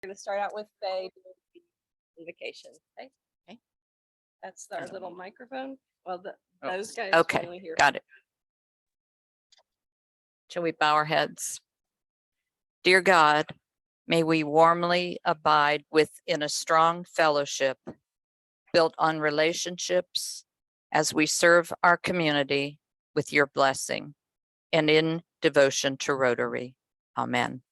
We're going to start out with Faye invocation. Okay. Okay. That's our little microphone. Well, those guys Okay, only hear. got it. Shall we bow our heads? Dear God, may we warmly abide within a strong fellowship built on relationships as we serve our community with your blessing and in devotion to Rotary. Amen.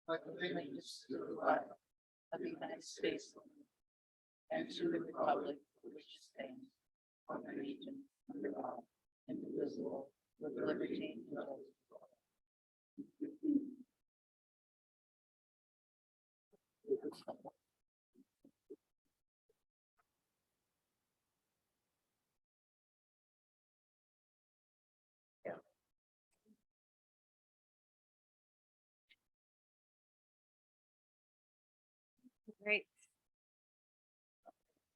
Allegiance to the flag of the United States and to the republic which stands one nation under God, indivisible, with liberty and justice for all. Great.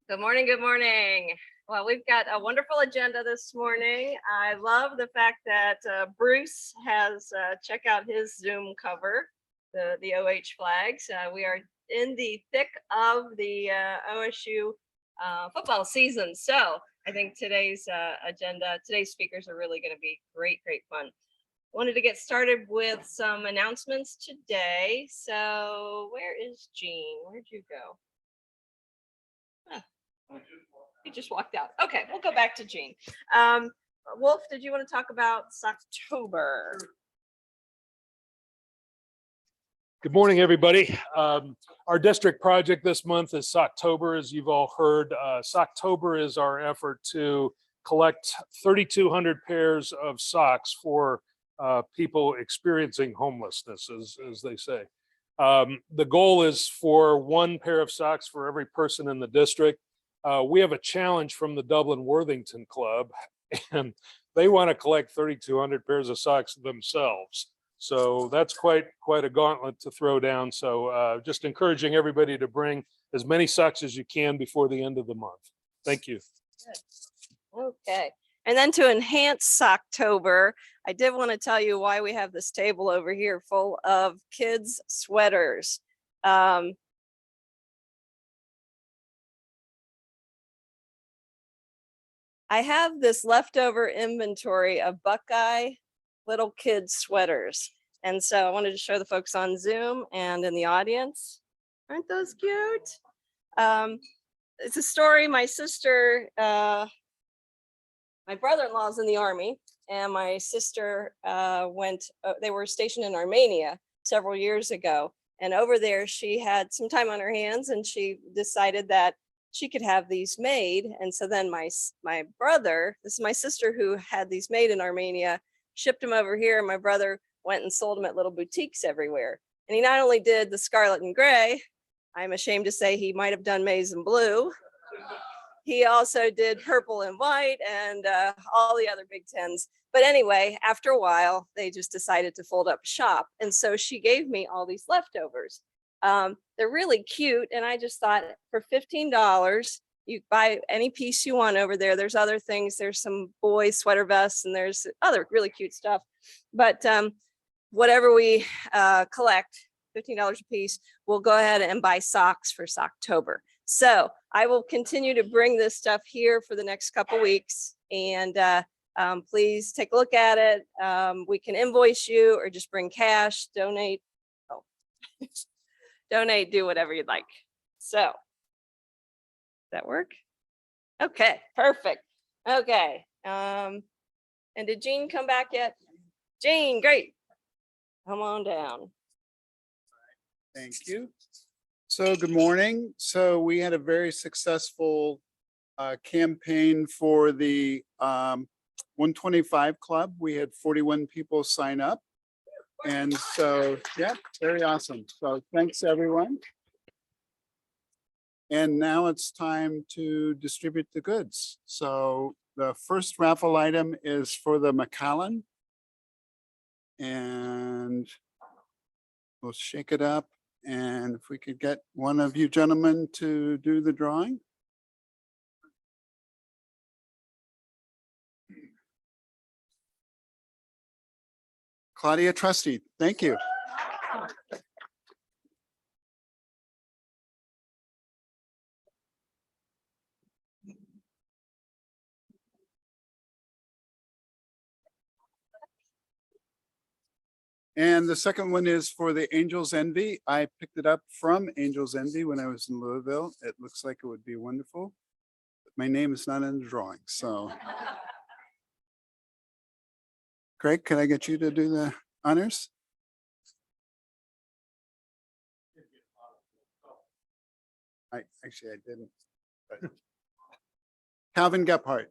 Good morning. Good morning. Well, we've got a wonderful agenda this morning. I love the fact that Bruce has checked out his Zoom cover, the OH flags. We are in the thick of the OSU football season. So I think today's agenda, today's speakers are really going to be great fun. Wanted to get started with some announcements today. So where is Jean? Where'd you go? Huh. He just walked out. Okay, we'll go back to Jean. Wolf, did you want to talk about Socktober? Good morning, everybody. Our district project this month is Socktober, as you've all heard. Socktober is our effort to collect 3,200 pairs of socks for people experiencing homelessness, as they say. The goal is for one pair of socks for every person in the district. We have a challenge from the Dublin Worthington Club, and they want to collect 3,200 pairs of socks themselves. So that's quite a gauntlet to throw down. So just encouraging everybody to bring as many socks as you can before the end of the month. Thank you. Good. Okay. And then to enhance Socktober, I did want to tell you why we have this table over here full of kids' sweaters. I have this leftover inventory of Buckeye little kids' sweaters. And so I wanted to show the folks on Zoom and in the audience. Aren't those cute? It's a story. My sister, my brother-in-law's in the Army, and my sister they were stationed in Armenia several years ago. And over there, she had some time on her hands, and she decided that she could have these made. And so then my brother, this is my sister who had these made in Armenia, shipped them over here, and my brother went and sold them at little boutiques everywhere. And he not only did the scarlet and gray, I'm ashamed to say he might have done maize and blue. He also did purple and white and all the other Big Tens. But anyway, after a while, they just decided to fold up shop. And so she gave me all these leftovers. They're really cute. And I just thought for $15, you buy any piece you want over there. There's other things. There's some boy sweater vests and there's other really cute stuff. But whatever we collect, $15 a piece, we'll go ahead and buy socks for Socktober. So I will continue to bring this stuff here for the next couple weeks, and please take a look at it. We can invoice you or just bring cash, donate. Oh, donate, do whatever you'd like. So, does that work? Okay, perfect. Okay. And did Jean come back yet? Jean, great. Come on down. Thank you. So good morning. So we had a very successful campaign for the 125 Club. We had 41 people sign up. And so, yeah, very awesome. So thanks, everyone. And now it's time to distribute the goods. So the first raffle item is for the Macallan. And we'll shake it up. And if we could get one of you gentlemen to do the drawing. Claudia Trusty, thank you. And the second one is for the Angels Envy. I picked it up from Angels Envy when I was in Louisville. It looks like it would be wonderful. But my name is not in the drawing, so. Greg, can I get you to do the honors? Actually, I didn't. But Calvin Gephardt.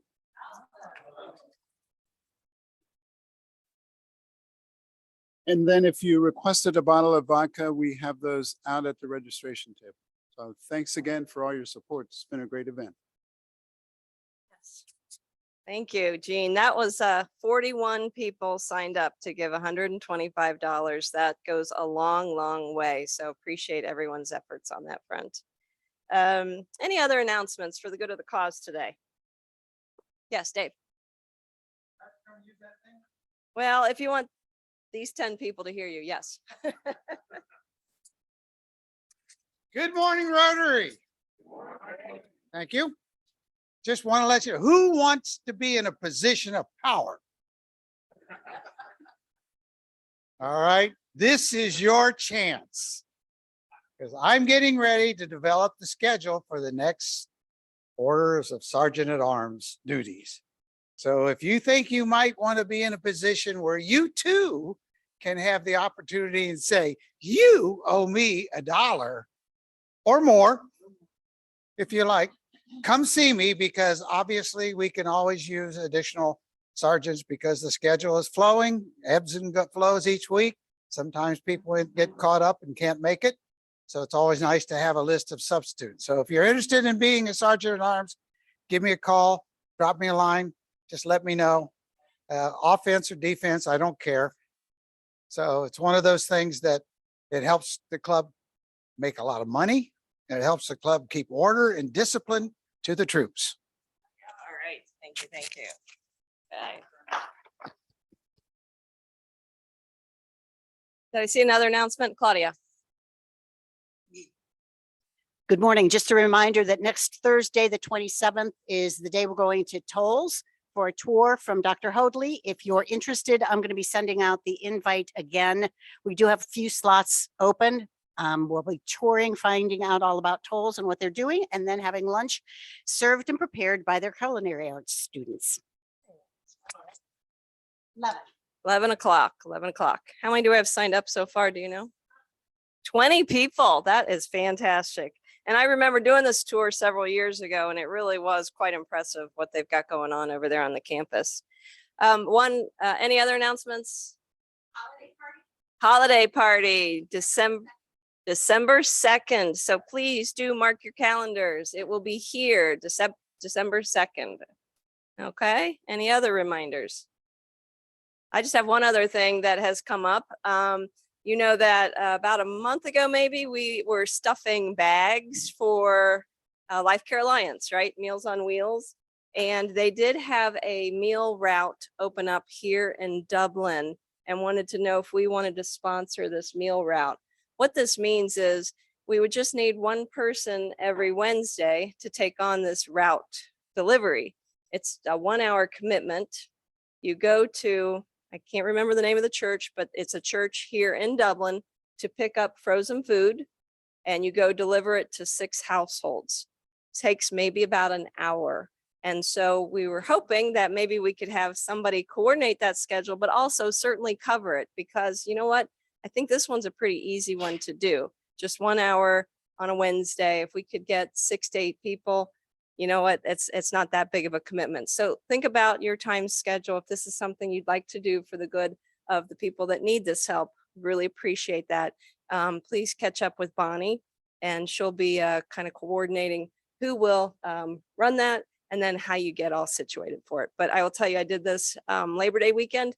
And then if you requested a bottle of vodka, we have those out at the registration table. So thanks again for all your support. It's been a great event. Thank you, Jean. That was 41 people signed up to give $125. That goes a long, long way. So appreciate everyone's efforts on that front. Any other announcements for the good of the cause today? Yes, Dave. Well, if you want these 10 people to hear you, yes. Good morning, Rotary. Thank you. Just want to let you know, who wants to be in a position of power? All right, this is your chance. Because I'm getting ready to develop the schedule for the next orders of Sergeant at Arms duties. So if you think you might want to be in a position where you too can have the opportunity and say, you owe me $1 or more, if you like, come see me, because obviously we can always use additional sergeants because the schedule is flowing, ebbs and flows each week. Sometimes people get caught up and can't make it. So it's always nice to have a list of substitutes. So if you're interested in being a sergeant at arms, give me a call, drop me a line, just let me know. Offense or defense, I don't care. So it's one of those things that it helps the club make a lot of money. And it helps the club keep order and discipline to the troops. All right, thank you, thank you. Okay. Did I see another announcement, Claudia? Good morning. Just a reminder that next Thursday, the 27th, is the day we're going to Tolls for a tour from Dr. Hoadley. If you're interested, I'm going to be sending out the invite again. We do have a few slots open. We'll be touring, finding out all about Tolls and what they're doing, and then having lunch served and prepared by their culinary arts students. 11 o'clock. How many do we have signed up so far? Do you know? 20 people. That is fantastic. And I remember doing this tour several years ago, and it really was quite impressive what they've got going on over there on the campus. Any other announcements? Holiday party, December 2nd. So please do mark your calendars. It will be here, December 2nd. Okay, any other reminders? I just have one other thing that has come up. You know that about a month ago, maybe, we were stuffing bags for Life Care Alliance, right? Meals on Wheels. And they did have a meal route open up here in Dublin and wanted to know if we wanted to sponsor this meal route. What this means is we would just need one person every Wednesday to take on this route delivery. It's a 1-hour commitment. You go to, I can't remember the name of the church, but it's a church here in Dublin to pick up frozen food, and you go deliver it to 6 households. It takes maybe about an hour. And so we were hoping that maybe we could have somebody coordinate that schedule, but also certainly cover it, because you know what? I think this one's a pretty easy one to do. Just 1 hour on a Wednesday. If we could get 6 to 8 people, you know what, it's not that big of a commitment. So think about your time schedule. If this is something you'd like to do for the good of the people that need this help, really appreciate that. Please catch up with Bonnie, and she'll be kind of coordinating who will run that, and then how you get all situated for it. But I will tell you, I did this Labor Day weekend.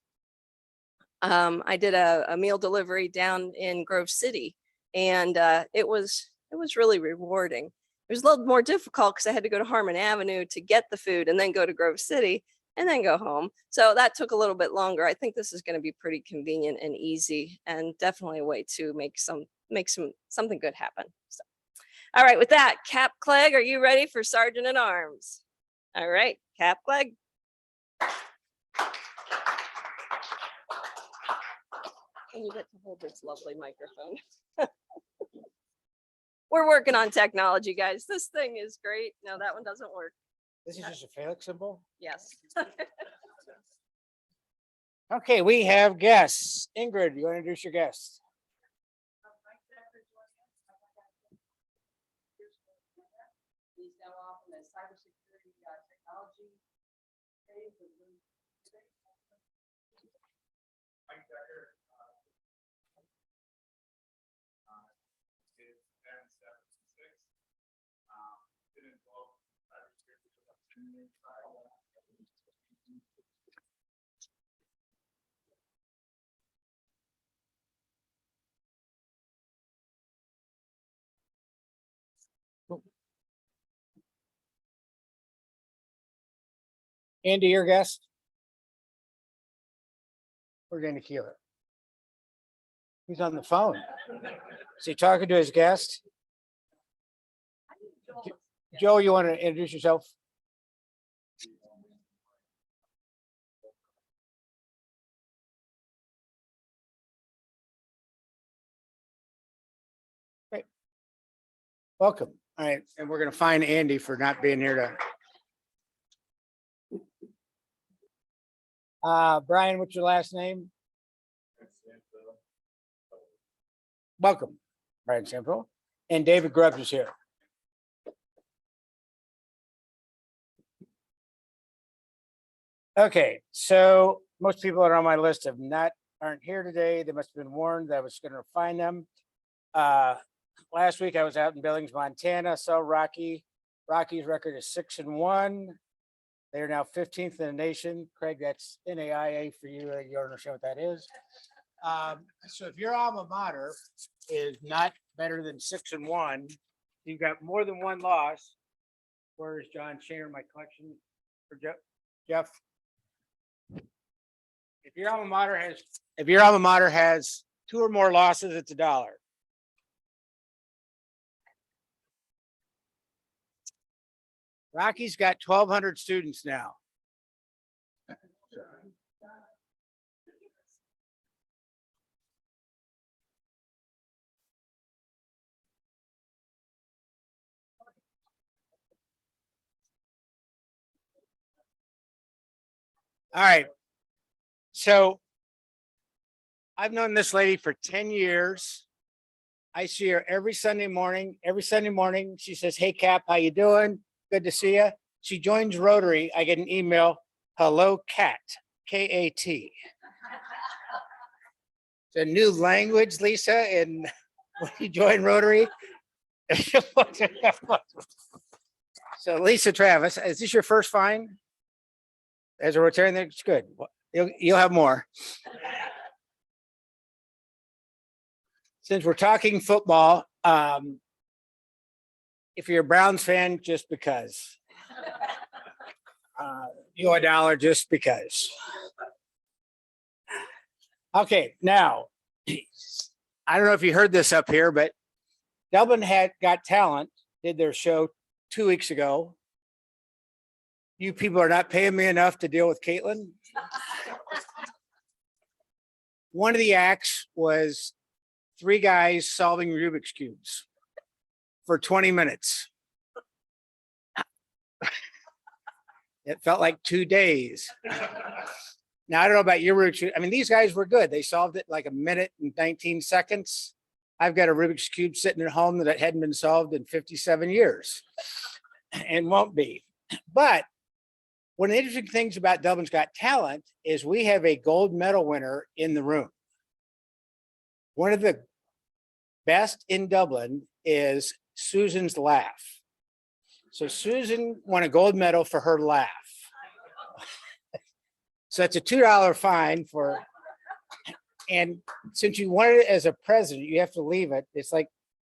I did a meal delivery down in Grove City, and it was really rewarding. It was a little more difficult because I had to go to Harmon Avenue to get the food and then go to Grove City. and then go home. So that took a little bit longer. I think this is going to be pretty convenient and easy, and definitely a way to make something good happen. So, all right, with that, Cap Clegg, are you ready for Sergeant at Arms? All right, Cap Clegg. And you get to hold this lovely microphone. We're working on technology, guys. This thing is great. No, that one doesn't work. This is just a phallic symbol. Yes. Okay, we have guests. Ingrid, you want to introduce your guests? He's now off in the cybersecurity technology phase of the. Andy, your guest? We're going to Keeler. He's on the phone. Is he talking to his guest? Joe, you want to introduce yourself? Great. Welcome. All right, and we're going to fine Andy for not being here to. Brian, what's your last name? Welcome, Brian Sample. And David Grubbs is here. Okay, so most people that are on my list aren't here today. They must have been warned that I was going to find them. Last week I was out in Billings, Montana. Saw Rocky. Rocky's record is 6-1. They are now 15th in the nation. Craig, that's NAIA for you. You don't understand what that is. So if your alma mater is not better than 6-1, you've got more than one loss. Where's John Shaner, my collection for Jeff? If your alma mater has 2 or more losses, it's $1. Rocky's got 1,200 students now. All right. So I've known this lady for 10 years. I see her every Sunday morning. Every Sunday morning, she says, "Hey, Cap, how you doing? Good to see you." She joins Rotary. I get an email, "Hello, Cat, K-A-T." It's a new language, Lisa, and when you join Rotary. So Lisa Travis, is this your first fine? As a Rotarian, that's good. You'll have more. Since we're talking football, if you're a Browns fan, just because. You $1 just because. Okay, now, I don't know if you heard this up here, but Dublin Got Talent did their show 2 weeks ago. You people are not paying me enough to deal with Caitlin. One of the acts was 3 guys solving Rubik's cubes for 20 minutes. It felt like 2 days. Now, I don't know about your Rubik's Cube. I mean, these guys were good. They solved it like 1 minute and 19 seconds. I've got a Rubik's Cube sitting at home that hadn't been solved in 57 years and won't be. But one of the interesting things about Dublin's Got Talent is we have a gold medal winner in the room. One of the best in Dublin is Susan's laugh. So Susan won a gold medal for her laugh. So it's a $2 fine for, and since you won it as a president, you have to leave it. It's like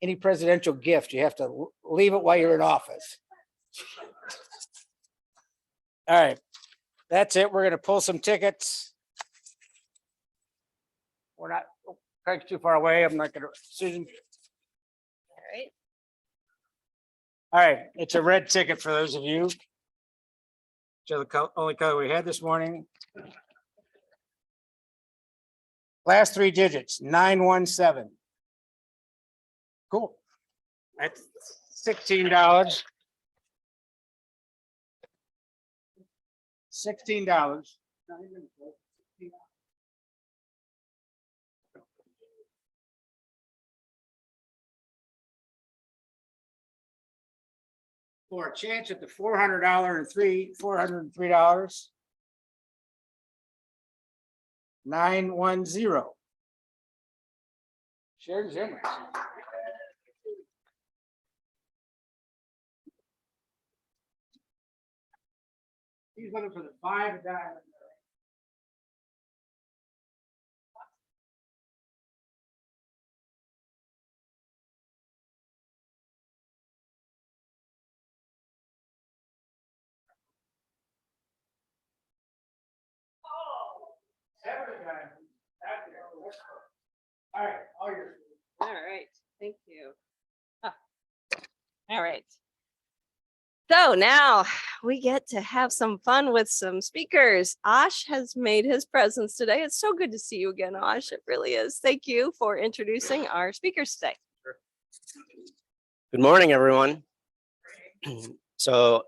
any presidential gift. You have to leave it while you're in office. All right. That's it. We're gonna pull some tickets. We're not, Craig's too far away. I'm not gonna, Susan. All right. All right, it's a red ticket for those of you. So the only color we had this morning. Last three digits, 917. Cool. That's $16. $16. For a chance at the $403. 910. Sharon Zimmer. He's looking for the 5 diamond. All right, all yours. All right, thank you. Ah, all right. So now we get to have some fun with some speakers. Ash has made his presence today. It's so good to see you again, Ash. It really is. Thank you for introducing our speakers today. Good morning, everyone. So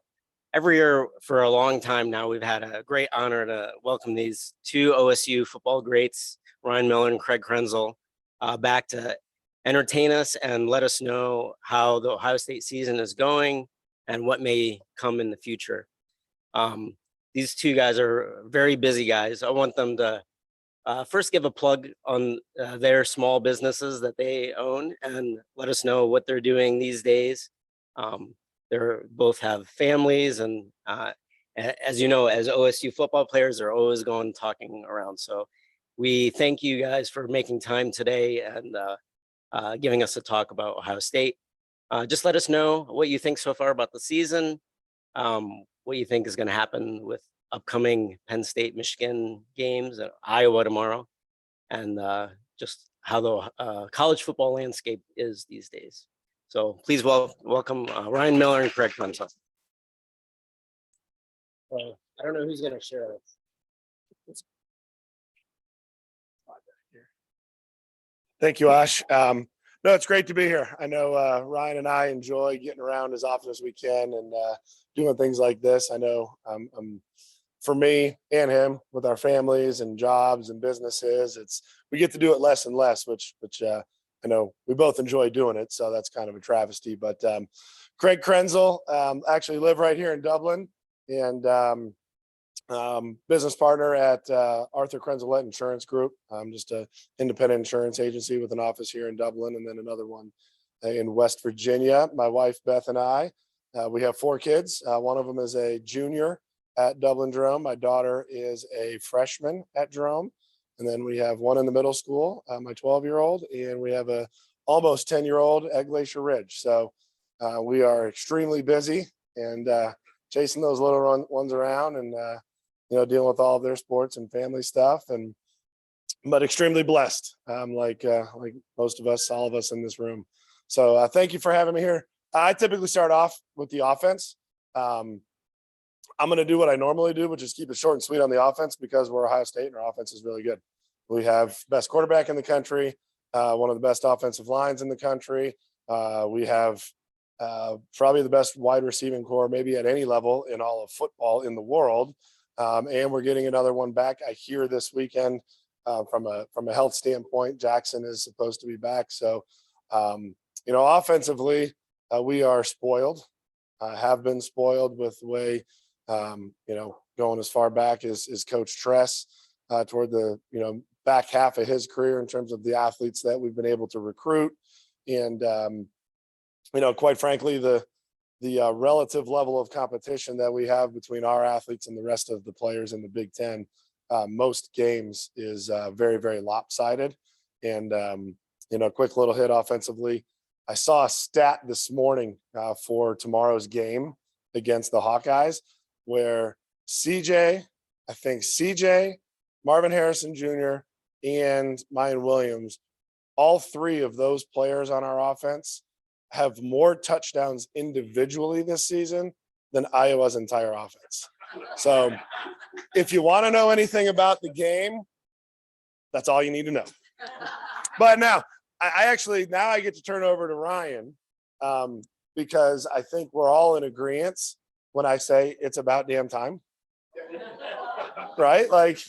every year for a long time now, we've had a great honor to welcome these two OSU football greats, Ryan Miller and Craig Krenzel, back to entertain us and let us know how the Ohio State season is going and what may come in the future. These two guys are very busy guys. I want them to first give a plug on their small businesses that they own and let us know what they're doing these days. They're both have families, and as you know, as OSU football players, they're always going talking around. So we thank you guys for making time today and giving us a talk about Ohio State. Just let us know what you think so far about the season, what you think is going to happen with upcoming Penn State, Michigan games, Iowa tomorrow, and just how the college football landscape is these days. So please welcome Ryan Miller and Craig Krenzel. I don't know who's going to share this. Thank you, Ash. No, it's great to be here. I know Ryan and I enjoy getting around as often as we can and doing things like this. I know for me and him, with our families and jobs and businesses, we get to do it less and less, which I know we both enjoy doing it. So that's kind of a travesty. But Craig Krenzel, actually live right here in Dublin, and business partner at Arthur Krenzel Insurance Group. I'm just an independent insurance agency with an office here in Dublin and then another one in West Virginia. My wife, Beth, and I, we have 4 kids. One of them is a junior at Dublin Jerome. My daughter is a freshman at Jerome. And then we have one in the middle school, my 12-year-old, and we have a almost 10-year-old at Glacier Ridge. So we are extremely busy and chasing those little ones around and dealing with all of their sports and family stuff, but extremely blessed, like most of us, all of us in this room. So thank you for having me here. I typically start off with the offense. I'm going to do what I normally do, which is keep it short and sweet on the offense because we're Ohio State and our offense is really good. We have best quarterback in the country, one of the best offensive lines in the country. We have probably the best wide receiving core, maybe at any level in all of football in the world. And we're getting another one back. I hear this weekend from a health standpoint, Jackson is supposed to be back. So, offensively, we are spoiled, have been spoiled with the way, going as far back as Coach Tress toward the, back half of his career in terms of the athletes that we've been able to recruit. And, quite frankly, the relative level of competition that we have between our athletes and the rest of the players in the Big Ten, most games is very, very lopsided. And, quick little hit offensively. I saw a stat this morning for tomorrow's game against the Hawkeyes where CJ I think CJ, Marvin Harrison Jr., and Mayan Williams, all three of those players on our offense have more touchdowns individually this season than Iowa's entire offense. So if you want to know anything about the game, that's all you need to know. But now I actually, now I get to turn over to Ryan, because I think we're all in agreement when I say it's about damn time. Right? Like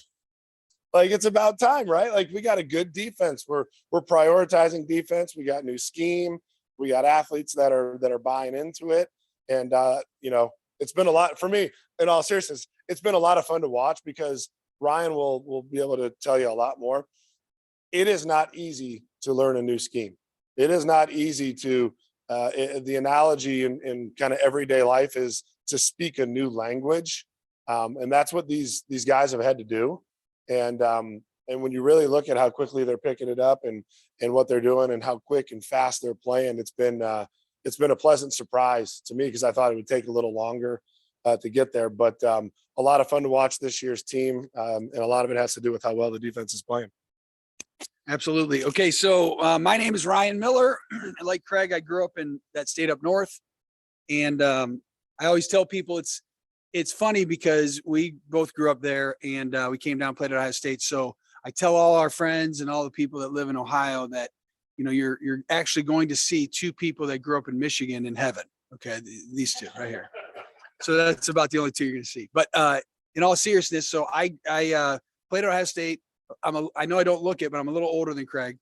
it's about time, right? Like we got a good defense. We're prioritizing defense. We got new scheme. We got athletes that are buying into it. And you know, it's been a lot for me, in all seriousness. It's been a lot of fun to watch because Ryan will be able to tell you a lot more. It is not easy to learn a new scheme. It is not easy to the analogy in kind of everyday life is to speak a new language. And that's what these guys have had to do. And when you really look at how quickly they're picking it up and what they're doing and how quick and fast they're playing, it's been a pleasant surprise to me because I thought it would take a little longer to get there. But a lot of fun to watch this year's team, and a lot of it has to do with how well the defense is playing. Absolutely. Okay, so my name is Ryan Miller. Like Craig, I grew up in that state up north, and I always tell people it's funny because we both grew up there, and we came down and played at Ohio State. So I tell all our friends and all the people that live in Ohio that, you know, you're actually going to see two people that grew up in Michigan in heaven. Okay, these two right here. So that's about the only two you're going to see. But in all seriousness, so I played at Ohio State. I know I don't look it, but I'm a little older than Craig.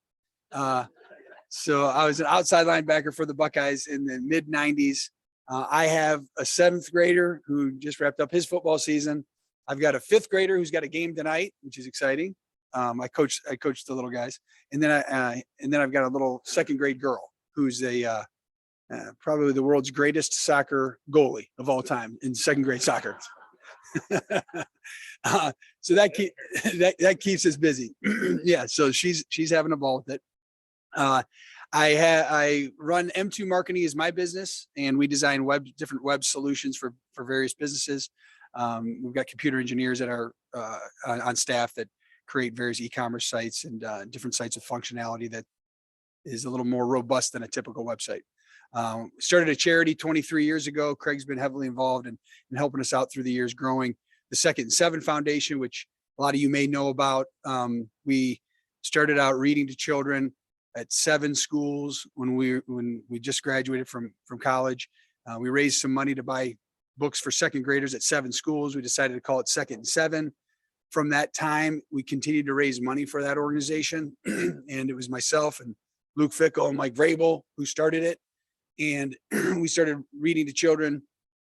So I was an outside linebacker for the Buckeyes in the mid 90s. I have a 7th grader who just wrapped up his football season. I've got a 5th grader who's got a game tonight, which is exciting. I coach the little guys, and then I've got a little 2nd grade girl who's probably the world's greatest soccer goalie of all time in 2nd grade soccer. So that keeps us busy. Yeah, so she's having a ball with it. I run M2 Marketing as my business, and we design different web solutions for various businesses. We've got computer engineers that are on staff that create various e-commerce sites and different sites of functionality that is a little more robust than a typical website. Started a charity 23 years ago. Craig's been heavily involved in helping us out through the years, growing the 2nd and 7 Foundation, which a lot of you may know about. We started out reading to children at 7 schools when we just graduated from college. We raised some money to buy books for 2nd graders at 7 schools. We decided to call it 2nd and 7. From that time, we continued to raise money for that organization. And it was myself and Luke Fickle and Mike Vrabel who started it. And we started reading to children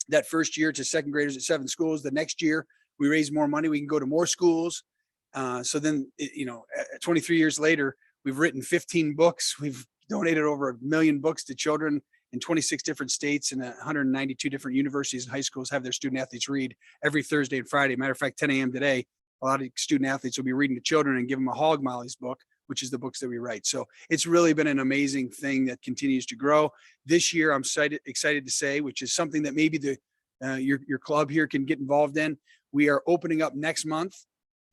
that first year to 2nd graders at 7 schools. The next year, we raised more money. We can go to more schools. So then, 23 years later, we've written 15 books. We've donated over 1 million books to children in 26 different states, and 192 different universities and high schools have their student athletes read every Thursday and Friday. Matter of fact, 10 a.m. today, a lot of student athletes will be reading to children and give them a Hog Molly's book, which is the books that we write. So it's really been an amazing thing that continues to grow. This year, I'm excited to say, which is something that maybe your club here can get involved in. We are opening up next month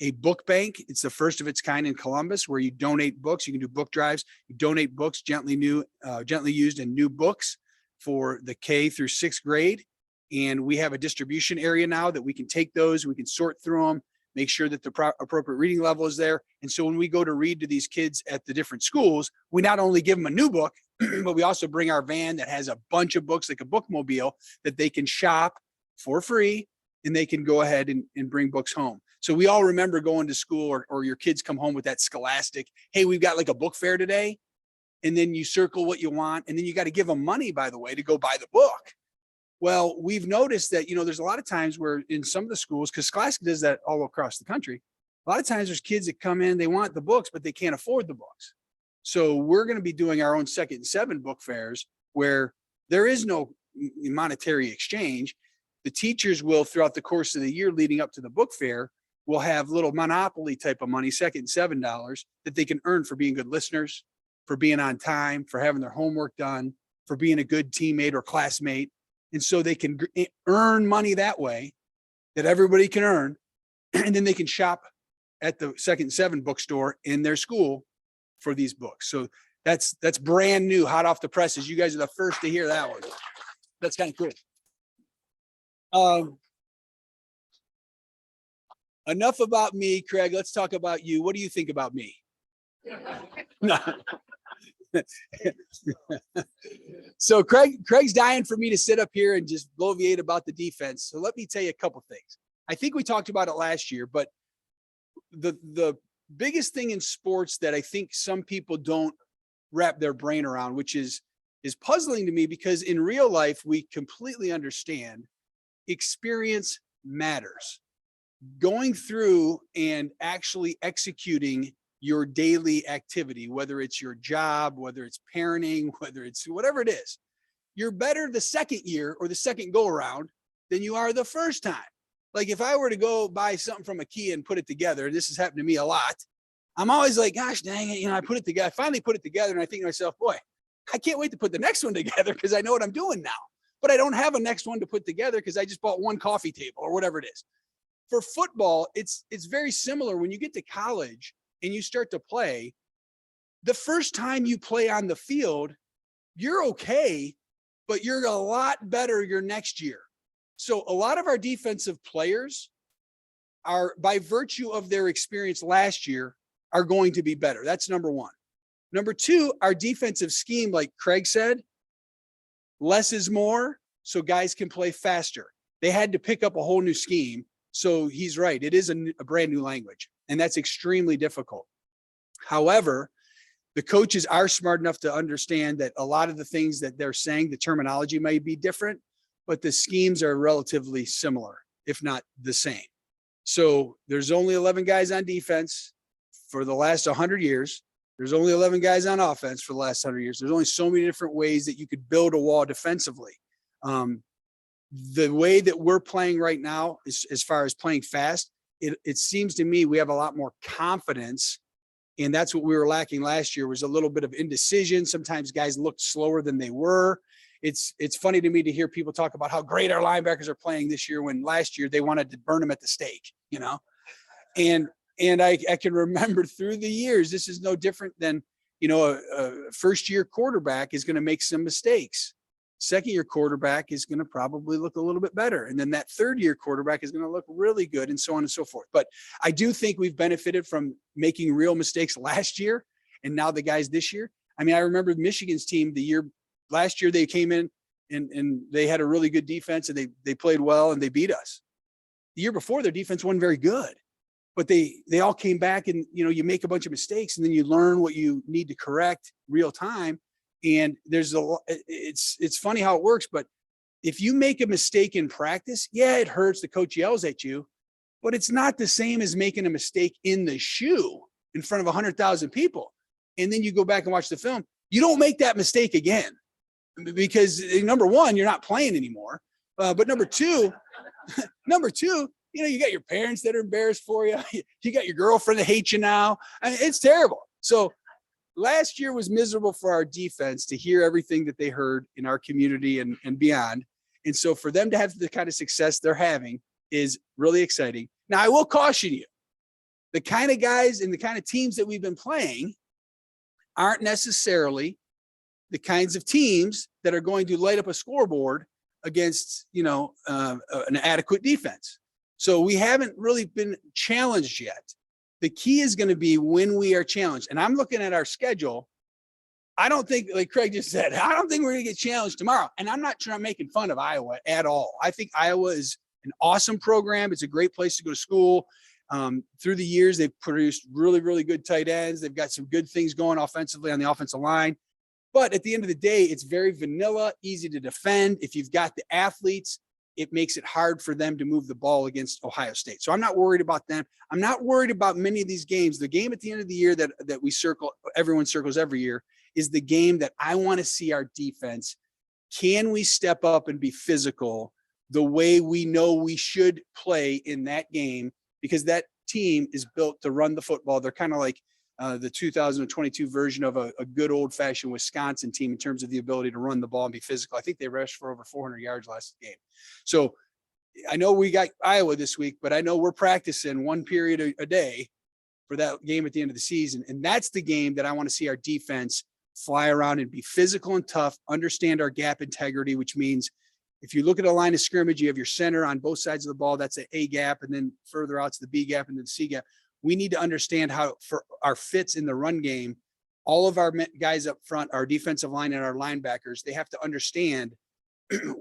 a book bank. It's the first of its kind in Columbus, where you donate books. You can do book drives. You donate books, gently used and new books for the K through 6th grade. And we have a distribution area now that we can take those. We can sort through them, make sure that the appropriate reading level is there. And so when we go to read to these kids at the different schools, we not only give them a new book, but we also bring our van that has a bunch of books, like a bookmobile, that they can shop for free, and they can go ahead and bring books home. So we all remember going to school, or your kids come home with that Scholastic, hey, we've got like a book fair today. And then you circle what you want, and then you got to give them money, by the way, to go buy the book. Well, we've noticed that, there's a lot of times where in some of the schools, because Scholastic does that all across the country, a lot of times there's kids that come in, they want the books, but they can't afford the books. So we're going to be doing our own 2nd and 7 book fairs where there is no monetary exchange. The teachers will, throughout the course of the year leading up to the book fair, will have little Monopoly type of money, $2 and $7, that they can earn for being good listeners, for being on time, for having their homework done, for being a good teammate or classmate. And so they can earn money that way, that everybody can earn. And then they can shop at the Second 7 bookstore in their school for these books. So that's brand new, hot off the presses. You guys are the first to hear that one. That's kind of cool. Enough about me, Craig. Let's talk about you. What do you think about me? No. So Craig's dying for me to sit up here and just bloviate about the defense. So let me tell you a couple things. I think we talked about it last year, but the biggest thing in sports that I think some people don't wrap their brain around, which is puzzling to me, because in real life, we completely understand experience matters. Going through and actually executing your daily activity, whether it's your job, whether it's parenting, whether it's whatever it is, you're better the second year or the second go around than you are the first time. Like if I were to go buy something from IKEA and put it together, this has happened to me a lot. I'm always like, gosh, dang it. I put it together. I finally put it together and I think to myself, boy, I can't wait to put the next one together because I know what I'm doing now. But I don't have a next one to put together because I just bought one coffee table or whatever it is. For football, it's very similar. When you get to college and you start to play, the first time you play on the field, you're okay, but you're a lot better your next year. So a lot of our defensive players are, by virtue of their experience last year, are going to be better. That's number one. Number two, our defensive scheme, like Craig said, less is more, so guys can play faster. They had to pick up a whole new scheme. So he's right. It is a brand new language, and that's extremely difficult. However, the coaches are smart enough to understand that a lot of the things that they're saying, the terminology may be different, but the schemes are relatively similar, if not the same. So there's only 11 guys on defense for the last 100 years. There's only 11 guys on offense for the last 100 years. There's only so many different ways that you could build a wall defensively. The way that we're playing right now, as far as playing fast, it seems to me we have a lot more confidence. And that's what we were lacking last year, was a little bit of indecision. Sometimes guys looked slower than they were. It's funny to me to hear people talk about how great our linebackers are playing this year, when last year they wanted to burn them at the stake, and I can remember through the years, this is no different than, a first year quarterback is going to make some mistakes. Second year quarterback is going to probably look a little bit better. And then that third year quarterback is going to look really good, and so on and so forth. But I do think we've benefited from making real mistakes last year. And now the guys this year, I remember Michigan's team last year, they came in and they had a really good defense, and they played well and they beat us. The year before, their defense wasn't very good, but they all came back, and, you make a bunch of mistakes and then you learn what you need to correct real time. And it's funny how it works, but if you make a mistake in practice, yeah, it hurts. The coach yells at you, but it's not the same as making a mistake in the shoe in front of 100,000 people. And then you go back and watch the film. You don't make that mistake again, because number one, you're not playing anymore. But number two, you got your parents that are embarrassed for you. You got your girlfriend that hates you now. It's terrible. So last year was miserable for our defense to hear everything that they heard in our community and beyond. And so for them to have the kind of success they're having is really exciting. Now, I will caution you, the kind of guys and the kind of teams that we've been playing aren't necessarily the kinds of teams that are going to light up a scoreboard against, an adequate defense. So we haven't really been challenged yet. The key is going to be when we are challenged. And I'm looking at our schedule. I don't think, like Craig just said, I don't think we're going to get challenged tomorrow. And I'm not making fun of Iowa at all. I think Iowa is an awesome program. It's a great place to go to school. Through the years, they've produced really, really good tight ends. They've got some good things going offensively on the offensive line. But at the end of the day, it's very vanilla, easy to defend. If you've got the athletes, it makes it hard for them to move the ball against Ohio State. So I'm not worried about them. I'm not worried about many of these games. The game at the end of the year that everyone circles every year, is the game that I want to see our defense. Can we step up and be physical the way we know we should play in that game? Because that team is built to run the football. They're kind of like the 2022 version of a good old fashioned Wisconsin team in terms of the ability to run the ball and be physical. I think they rushed for over 400 yards last game. So I know we got Iowa this week, but I know we're practicing one period a day for that game at the end of the season. And that's the game that I want to see our defense fly around and be physical and tough, understand our gap integrity, which means if you look at a line of scrimmage, you have your center on both sides of the ball, that's an A gap, and then further out to the B gap and then the C gap. We need to understand how for our fits in the run game, all of our guys up front, our defensive line and our linebackers, they have to understand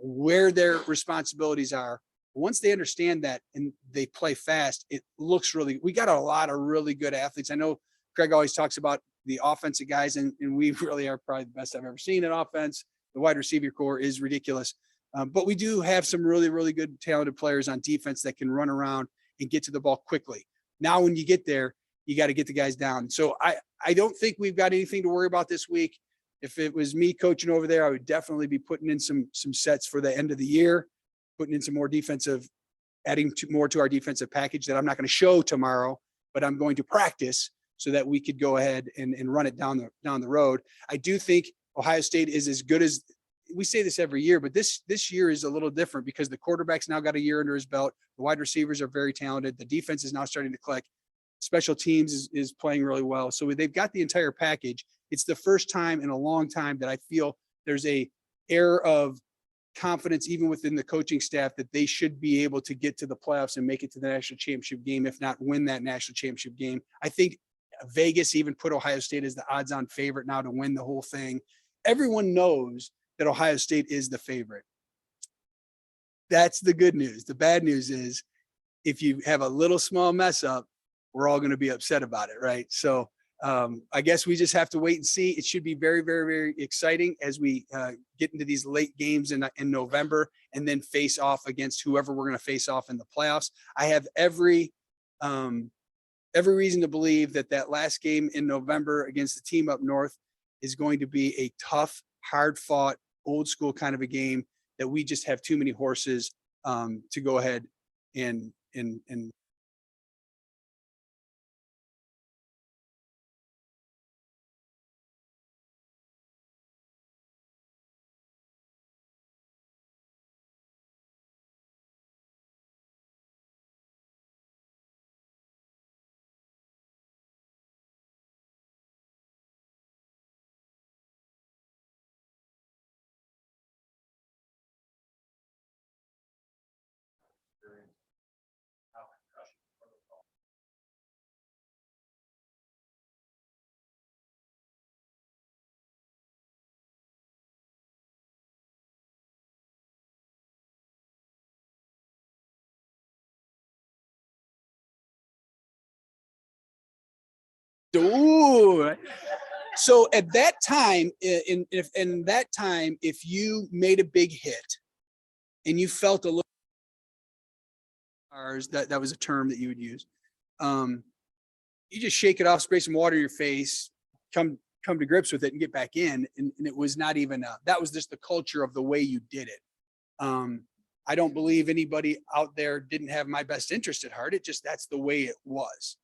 where their responsibilities are. Once they understand that and they play fast, it looks really, we got a lot of really good athletes. I know Greg always talks about the offensive guys, and we really are probably the best I've ever seen in offense. The wide receiver core is ridiculous. But we do have some really, really good talented players on defense that can run around and get to the ball quickly. Now, when you get there, you got to get the guys down. So I don't think we've got anything to worry about this week. If it was me coaching over there, I would definitely be putting in some sets for the end of the year, putting in some more defensive, adding more to our defensive package that I'm not going to show tomorrow, but I'm going to practice so that we could go ahead and run it down the road. I do think Ohio State is as good as, we say this every year, but this year is a little different because the quarterback's now got a year under his belt. The wide receivers are very talented. The defense is now starting to click. Special teams is playing really well. So they've got the entire package. It's the first time in a long time that I feel there's a air of confidence, even within the coaching staff, that they should be able to get to the playoffs and make it to the national championship game, if not win that national championship game. I think Vegas even put Ohio State as the odds-on favorite now to win the whole thing. Everyone knows that Ohio State is the favorite. That's the good news. The bad news is if you have a little small mess up, we're all going to be upset about it, right? So I guess we just have to wait and see. It should be very, very, very exciting as we get into these late games in November and then face off against whoever we're going to face off in the playoffs. I have every reason to believe that last game in November against the team up north is going to be a tough, hard-fought, old school kind of a game that we just have too many horses to go ahead and Ooh. So at that time, if you made a big hit and you felt a little, that was a term that you would use. You just shake it off, spray some water in your face, come to grips with it and get back in. And it was not even, that was just the culture of the way you did it. I don't believe anybody out there didn't have my best interest at heart. It just, that's the way it was.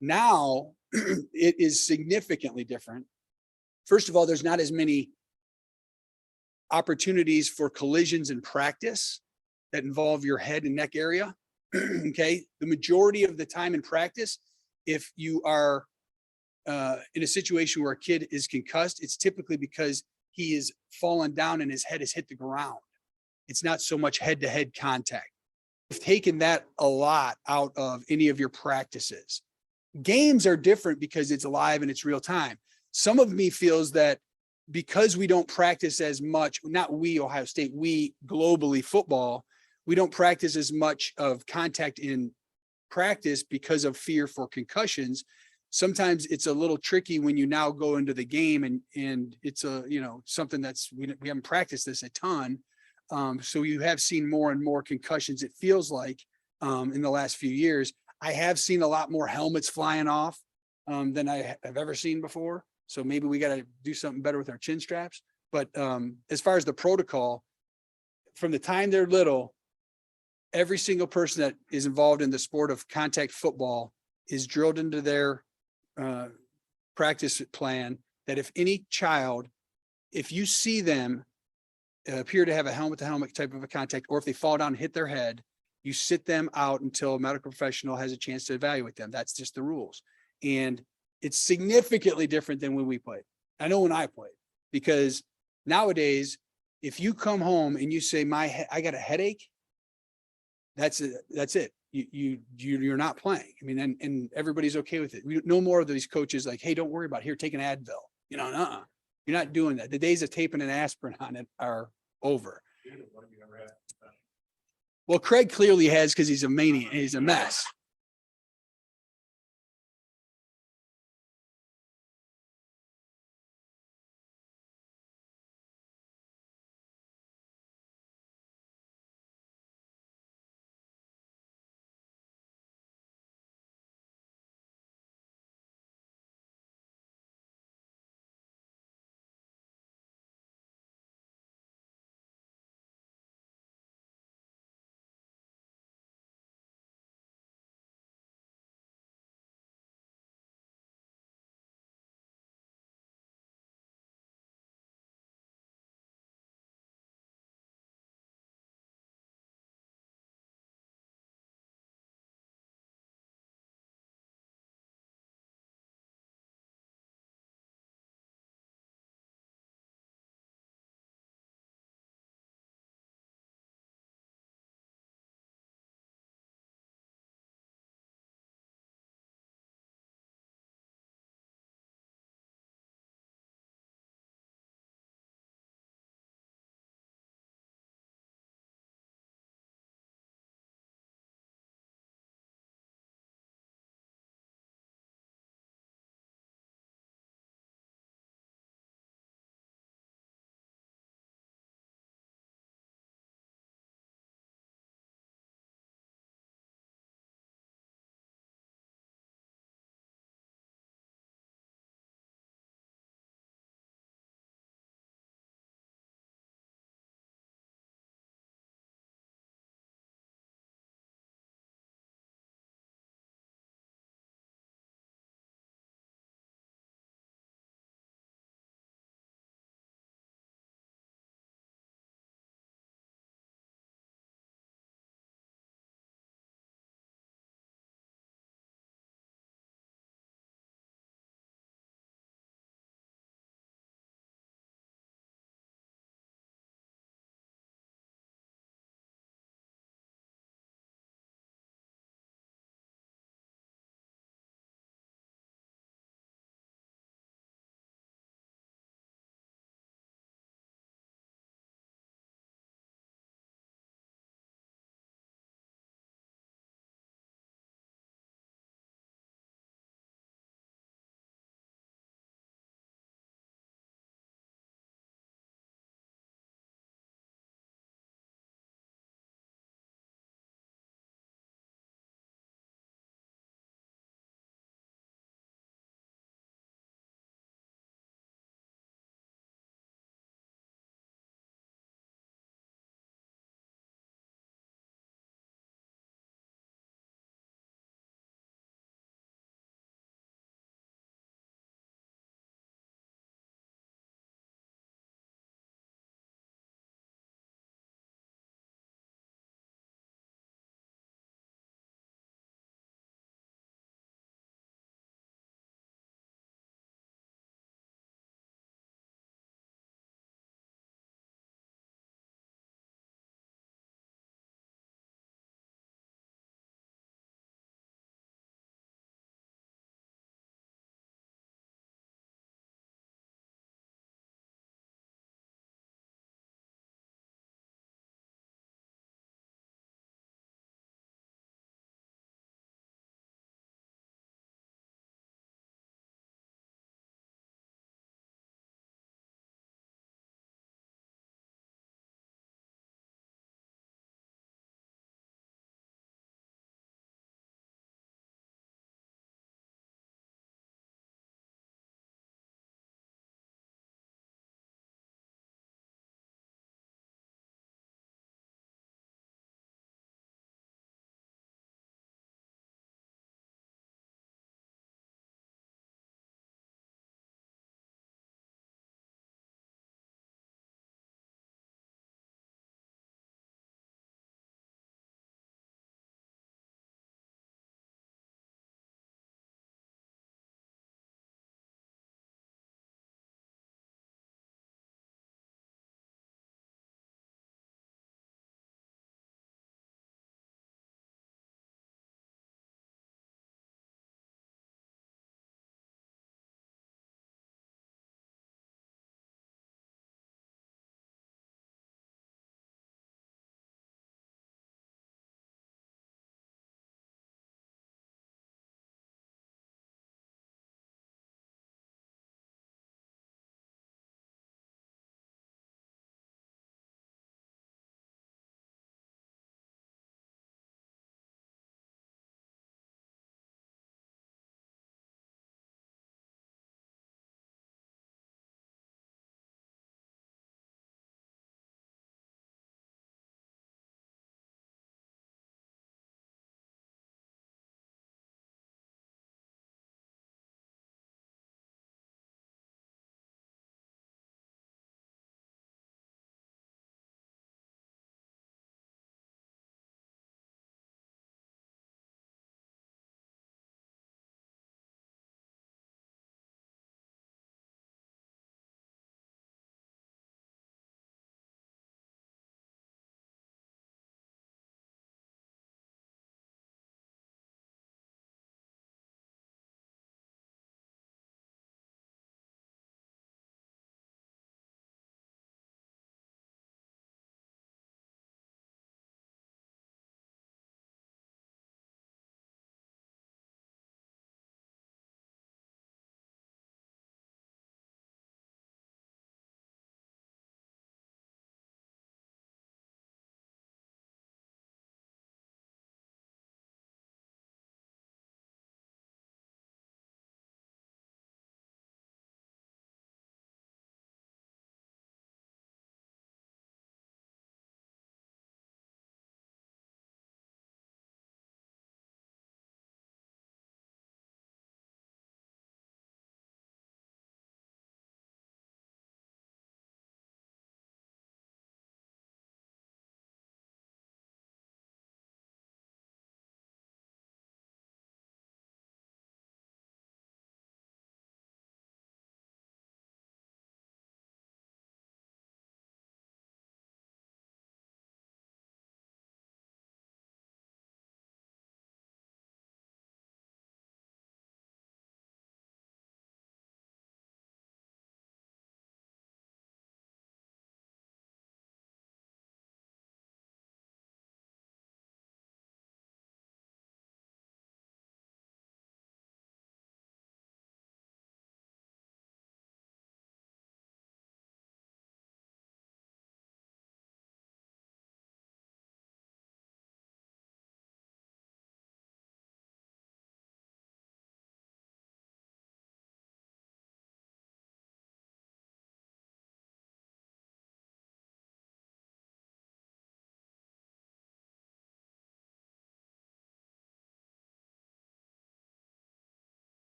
Now it is significantly different. First of all, there's not as many opportunities for collisions in practice that involve your head and neck area. Okay. The majority of the time in practice, if you are in a situation where a kid is concussed, it's typically because he is fallen down and his head has hit the ground. It's not so much head-to-head contact. We've taken that a lot out of any of your practices. Games are different because it's live and it's real time. Some of me feels that because we don't practice as much, not we, Ohio State, we globally football, we don't practice as much of contact in practice because of fear for concussions. Sometimes it's a little tricky when you now go into the game and it's something that's, we haven't practiced this a ton. So you have seen more and more concussions, it feels like, in the last few years. I have seen a lot more helmets flying off than I have ever seen before. So maybe we got to do something better with our chin straps. But as far as the protocol, from the time they're little, every single person that is involved in the sport of contact football is drilled into their practice plan that if any child, if you see them appear to have a helmet to helmet type of a contact, or if they fall down and hit their head, You sit them out until a medical professional has a chance to evaluate them. That's just the rules. And it's significantly different than when we played. I know when I played, because nowadays, if you come home and you say, I got a headache, that's it. That's it. You're not playing. I mean, and everybody's okay with it. No more of these coaches like, hey, don't worry about it. Here, take an Advil. You know, you're not doing that. The days of taping an aspirin on it are over. Well, Craig clearly has, because he's a maniac. He's a mess.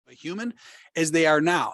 a human as they are now.